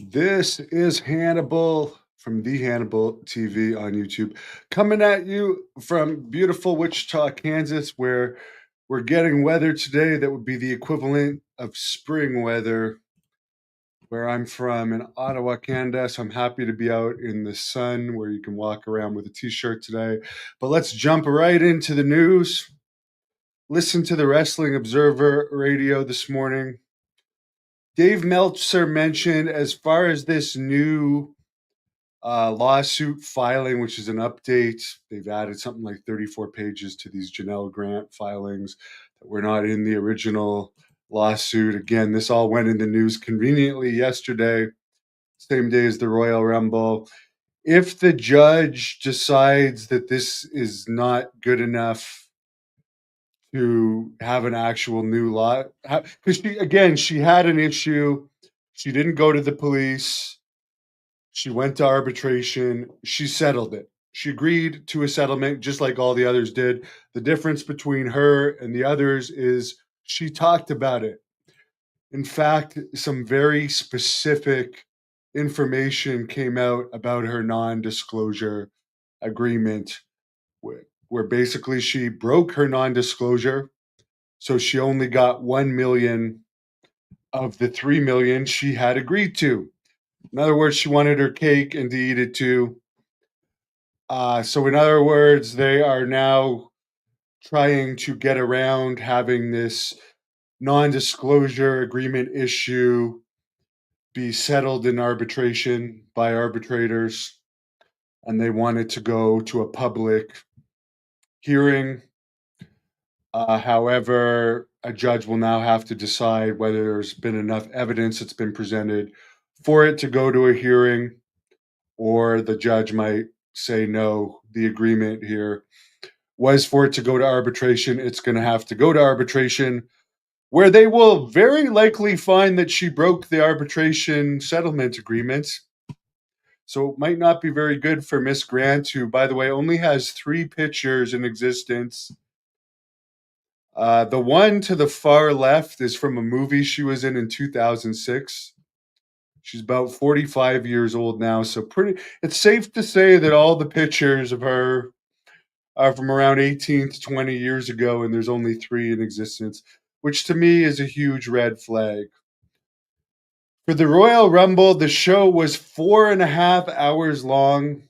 This is Hannibal from the Hannibal TV on YouTube, coming at you from beautiful Wichita, Kansas, where we're getting weather today that would be the equivalent of spring weather where I'm from in Ottawa, Canada. So I'm happy to be out in the sun where you can walk around with a t shirt today. But let's jump right into the news. Listen to the Wrestling Observer radio this morning. Dave Meltzer mentioned as far as this new lawsuit filing, which is an update. They've added something like 34 pages to these Janelle Grant filings that were not in the original lawsuit. Again, this all went in the news conveniently yesterday, same day as the Royal Rumble. If the judge decides that this is not good enough to have an actual new law, because she had an issue. She didn't go to the police. She went to arbitration. She settled it. She agreed to a settlement just like all the others did. The difference between her and the others is she talked about it. In fact, some very specific information came out about her non disclosure agreement, where basically she broke her non disclosure. So she only got 1 million of the 3 million she had agreed to. In other words, she wanted her cake and to eat it too. So, in other words, they are now trying to get around having this non disclosure agreement issue be settled in arbitration by arbitrators. And they wanted to go to a public hearing. However, a judge will now have to decide whether there's been enough evidence that's been presented for it to go to a hearing, or the judge might say, no, the agreement here was for it to go to arbitration. It's going to have to go to arbitration, where they will very likely find that she broke the arbitration settlement agreement. So it might not be very good for Miss Grant, who, by the way, only has 3 pictures in existence. The one to the far left is from a movie she was in 2006. She's about 45 years old now, so it's safe to say that all the pictures of her are from around 18 to 20 years ago, and there's only 3 in existence, which to me is a huge red flag. For the Royal Rumble, the show was 4.5 hours long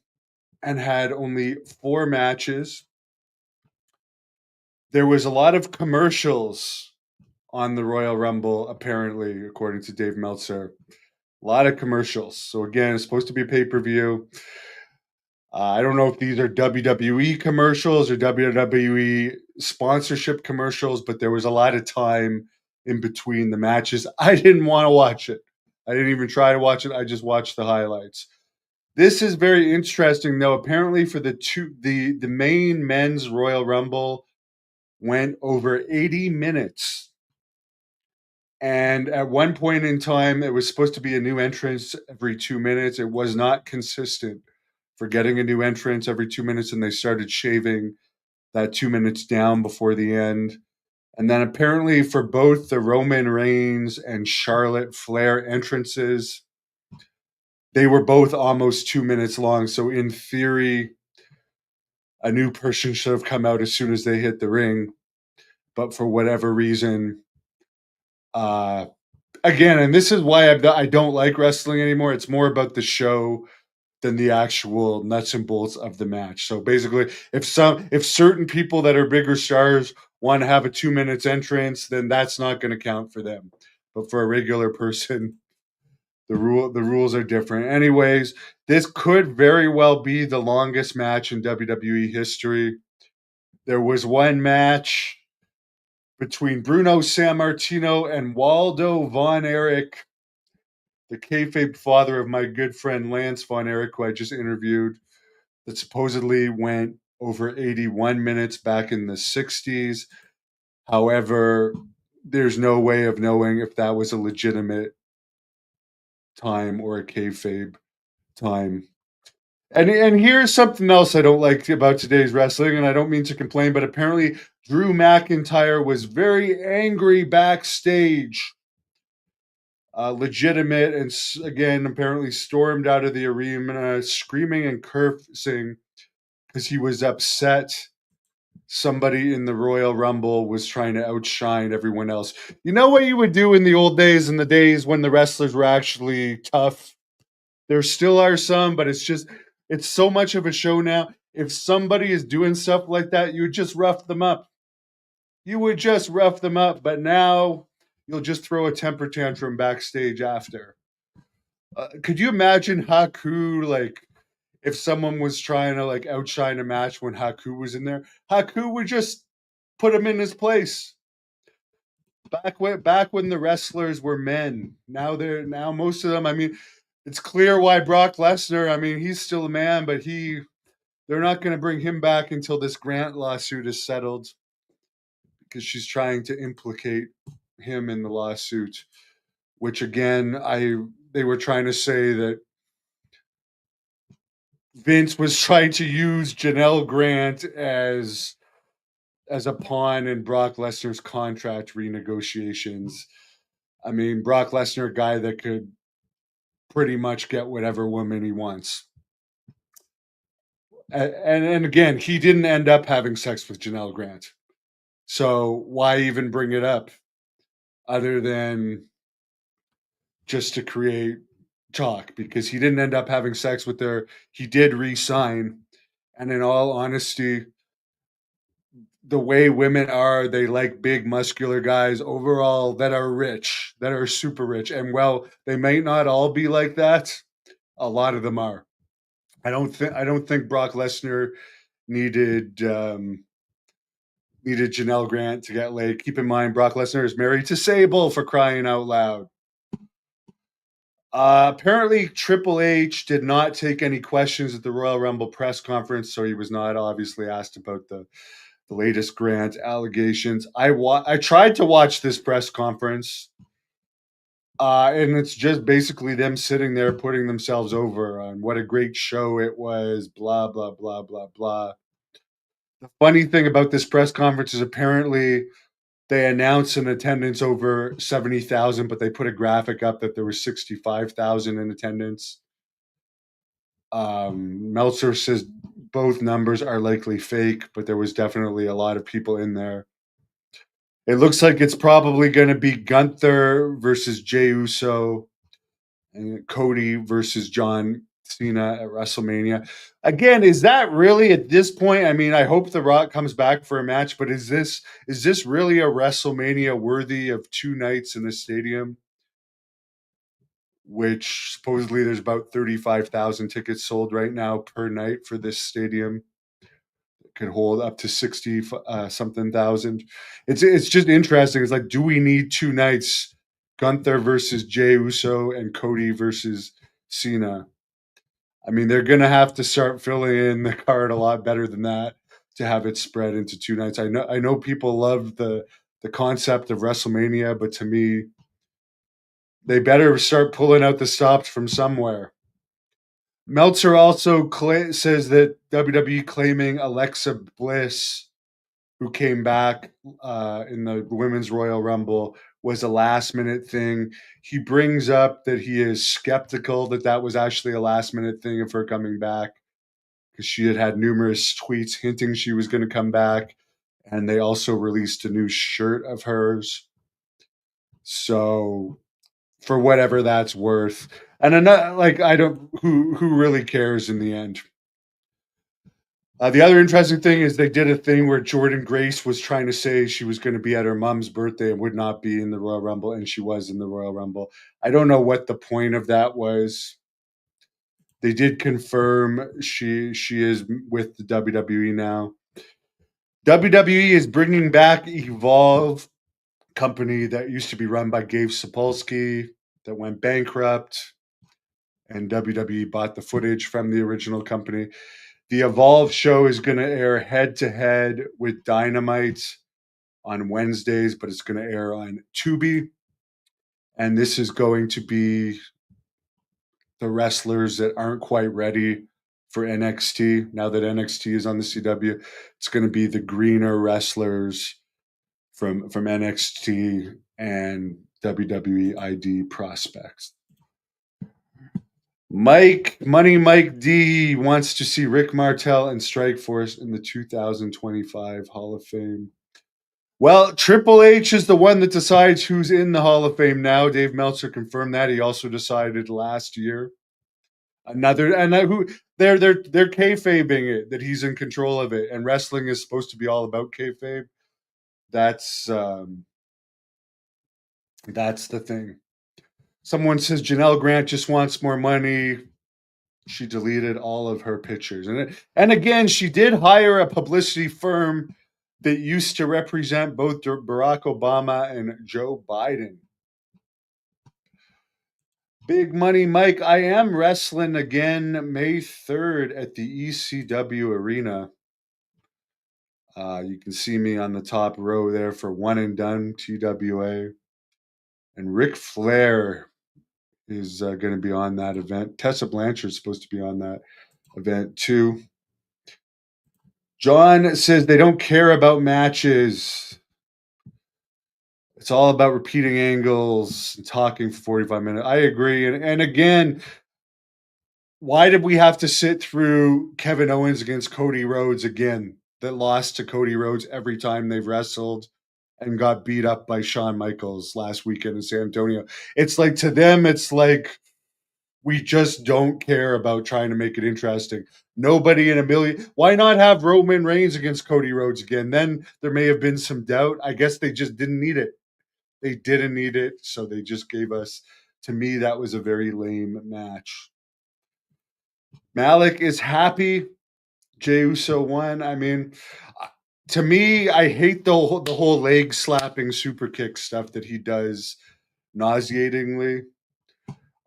and had only 4 matches. There was a lot of commercials on the Royal Rumble, apparently, according to Dave Meltzer. A lot of commercials. So again, it's supposed to be a pay-per-view. I don't know if these are WWE commercials or WWE sponsorship commercials, but there was a lot of time in between the matches. I didn't want to watch it. I didn't even try to watch it. I just watched the highlights. This is very interesting, though. Apparently, for the main men's Royal Rumble went over 80 minutes. And at one point in time, it was supposed to be a new entrance every 2 minutes. It was not consistent for getting a new entrance every 2 minutes, and they started shaving that 2 minutes down before the end. And then apparently for both the Roman Reigns and Charlotte Flair entrances, they were both almost 2 minutes long. So in theory, a new person should have come out as soon as they hit the ring. But for whatever reason, again, and this is why I don't like wrestling anymore. It's more about the show than the actual nuts and bolts of the match. So basically, if certain people that are bigger stars want to have a 2 minutes entrance, then that's not going to count for them. But for a regular person, the rules are different. Anyways, this could very well be the longest match in WWE history. There was one match between Bruno Sammartino and Waldo Von Erich, the kayfabe father of my good friend Lance Von Erich, who I just interviewed, that supposedly went over 81 minutes back in the 60s. However, there's no way of knowing if that was a legitimate time or a kayfabe time. And here's something else I don't like about today's wrestling, and I don't mean to complain, but apparently Drew McIntyre was very angry backstage legitimate, and again apparently stormed out of the arena screaming and cursing because he was upset somebody in the Royal Rumble was trying to outshine everyone else. You know what you would do in the old days, in the days when the wrestlers were actually tough? There still are some, but it's so much of a show now. If somebody is doing stuff like that, you would just rough them up. You would just rough them up, but now you'll just throw a temper tantrum backstage after. Could you imagine Haku, like, if someone was trying to like outshine a match when Haku was in there? Haku would just put him in his place. Back when the wrestlers were men. Now most of them. I mean, it's clear why Brock Lesnar. I mean, he's still a man, but they're not going to bring him back until this Grant lawsuit is settled because she's trying to implicate him in the lawsuit. Which again, they were trying to say that Vince was trying to use Janelle Grant as a pawn in Brock Lesnar's contract renegotiations. I mean, Brock Lesnar, a guy that could pretty much get whatever woman he wants. And again, he didn't end up having sex with Janelle Grant. So why even bring it up other than just to create talk? Because he didn't end up having sex with her. He did re-sign. And in all honesty, the way women are, they like big muscular guys overall that are rich, that are super rich. And well, they may not all be like that. A lot of them are. I don't think Brock Lesnar needed needed Janelle Grant to get laid. Keep in mind, Brock Lesnar is married to Sable, for crying out loud. Apparently, Triple H did not take any questions at the Royal Rumble press conference, so he was not obviously asked about the latest Grant allegations. I tried to watch this press conference, and it's just basically them sitting there putting themselves over on what a great show it was, blah, blah, blah, blah, blah. The funny thing about this press conference is apparently they announced an attendance over 70,000, but they put a graphic up that there was 65,000 in attendance. Meltzer says both numbers are likely fake, but there was definitely a lot of people in there. It looks like it's probably going to be Gunther versus Jey Uso and Cody versus John Cena at WrestleMania. Again, is that really at this point? I mean, I hope The Rock comes back for a match, but is this really a WrestleMania worthy of 2 nights in a stadium? Which supposedly there's about 35,000 tickets sold right now per night for this stadium. It could hold up to 60 something thousand. It's just interesting. It's like, do we need 2 nights? Gunther versus Jey Uso and Cody versus Cena. I mean, they're going to have to start filling in the card a lot better than that to have it spread into 2 nights. I know people love the concept of WrestleMania, but to me, they better start pulling out the stops from somewhere. Meltzer also says that WWE claiming Alexa Bliss, who came back in the Women's Royal Rumble, was a last minute thing. He brings up that he is skeptical that that was actually a last minute thing of her coming back because she had numerous tweets hinting she was going to come back. And they also released a new shirt of hers. So for whatever that's worth. And another, like, I don't, who really cares in the end? The other interesting thing is they did a thing where Jordan Grace was trying to say she was going to be at her mom's birthday and would not be in the Royal Rumble, and she was in the Royal Rumble. I don't know what the point of that was. They did confirm she is with the WWE now. WWE is bringing back Evolve, company that used to be run by Gabe Sapolsky that went bankrupt, and WWE bought the footage from the original company. The Evolve show is going to air head to head with Dynamite on Wednesdays, but it's going to air on Tubi. And this is going to be the wrestlers that aren't quite ready for NXT. Now that NXT is on the CW, it's going to be the greener wrestlers from NXT, and WWE ID prospects. Mike D wants to see Rick Martel and Strikeforce in the 2025 Hall of Fame. Well, Triple H is the one that decides who's in the Hall of Fame now. Dave Meltzer confirmed that. He also decided last year. Another and who they're kayfabing it that he's in control of it, and wrestling is supposed to be all about kayfabe. That's the thing. Someone says Janelle Grant just wants more money. She deleted all of her pictures, and again, she did hire a publicity firm that used to represent both Barack Obama and Joe Biden. Big Money Mike, I am wrestling again May 3rd at the ECW Arena. You can see me on the top row there for One and Done TWA. And Ric Flair is going to be on that event. Tessa Blanchard's supposed to be on that event too. John says they don't care about matches. It's all about repeating angles and talking for 45 minutes. I agree. And again, why did we have to sit through Kevin Owens against Cody Rhodes again, that lost to Cody Rhodes every time they've wrestled and got beat up by Shawn Michaels last weekend in San Antonio? It's like, to them, it's like, we just don't care about trying to make it interesting. Nobody in a million. Why not have Roman Reigns against Cody Rhodes again? Then there may have been some doubt. I guess they just didn't need it. They didn't need it, so they just gave us. To me, that was a very lame match. Malik is happy. Jey Uso won. I mean, to me, I hate the whole leg slapping super kick stuff that he does nauseatingly.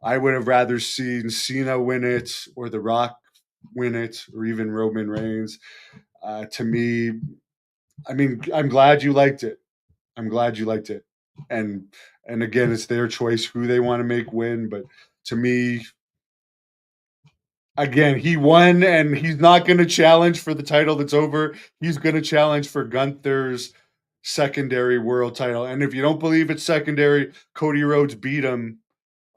I would have rather seen Cena win it, or The Rock win it, or even Roman Reigns. To me, I mean, I'm glad you liked it. I'm glad you liked it. And again, it's their choice who they want to make win. But to me, again, he won, and he's not going to challenge for the title that's over. He's going to challenge for Gunther's secondary world title. And if you don't believe it's secondary, Cody Rhodes beat him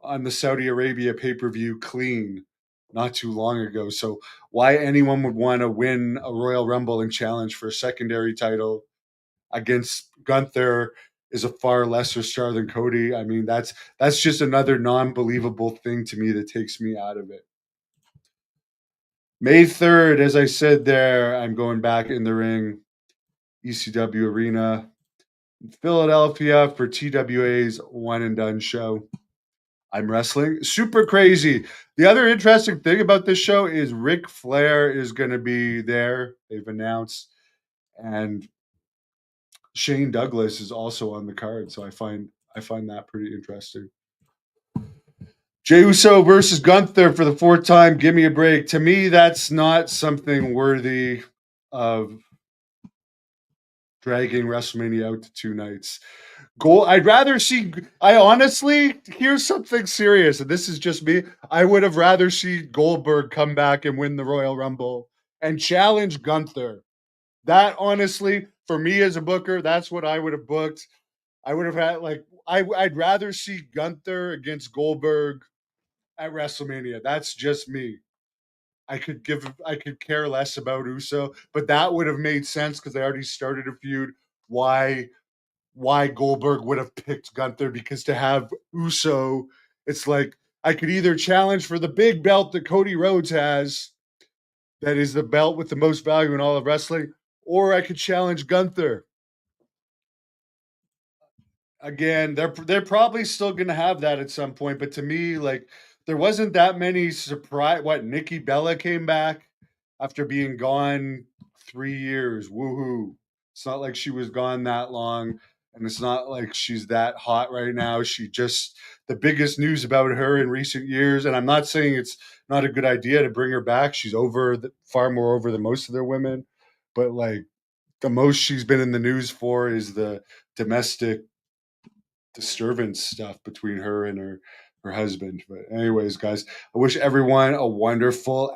on the Saudi Arabia pay-per-view clean not too long ago. So why anyone would want to win a Royal Rumble and challenge for a secondary title against Gunther is a far lesser star than Cody. I mean, that's just another non-believable thing to me that takes me out of it. May 3rd, as I said there, I'm going back in the ring, ECW Arena, Philadelphia, for TWA's One and Done show. I'm wrestling. Super crazy. The other interesting thing about this show is Ric Flair is going to be there. They've announced. And Shane Douglas is also on the card. So I find that pretty interesting. Jey Uso versus Gunther for the fourth time. Give me a break. To me, that's not something worthy of dragging WrestleMania out to 2 nights. I'd rather see. I honestly, here's something serious, and this is just me. I would have rather see Goldberg come back and win the Royal Rumble and challenge Gunther. That, honestly, for me as a booker, that's what I would have booked. I would have had, like, I'd rather see Gunther against Goldberg at WrestleMania. That's just me. I could care less about Uso, but that would have made sense because they already started a feud. Why Goldberg would have picked Gunther, because to have Uso, it's like, I could either challenge for the big belt that Cody Rhodes has, that is the belt with the most value in all of wrestling, or I could challenge Gunther. Again, they're probably still going to have that at some point, but to me, like, there wasn't that many surprise. What, Nikki Bella came back after being gone 3 years. Woohoo! It's not like she was gone that long, and it's not like she's that hot right now. She just, the biggest news about her in recent years, and I'm not saying it's not a good idea to bring her back. She's far more over than most of their women, but like, the most she's been in the news for is the domestic disturbance stuff between her and her husband. But anyways, guys, I wish everyone a wonderful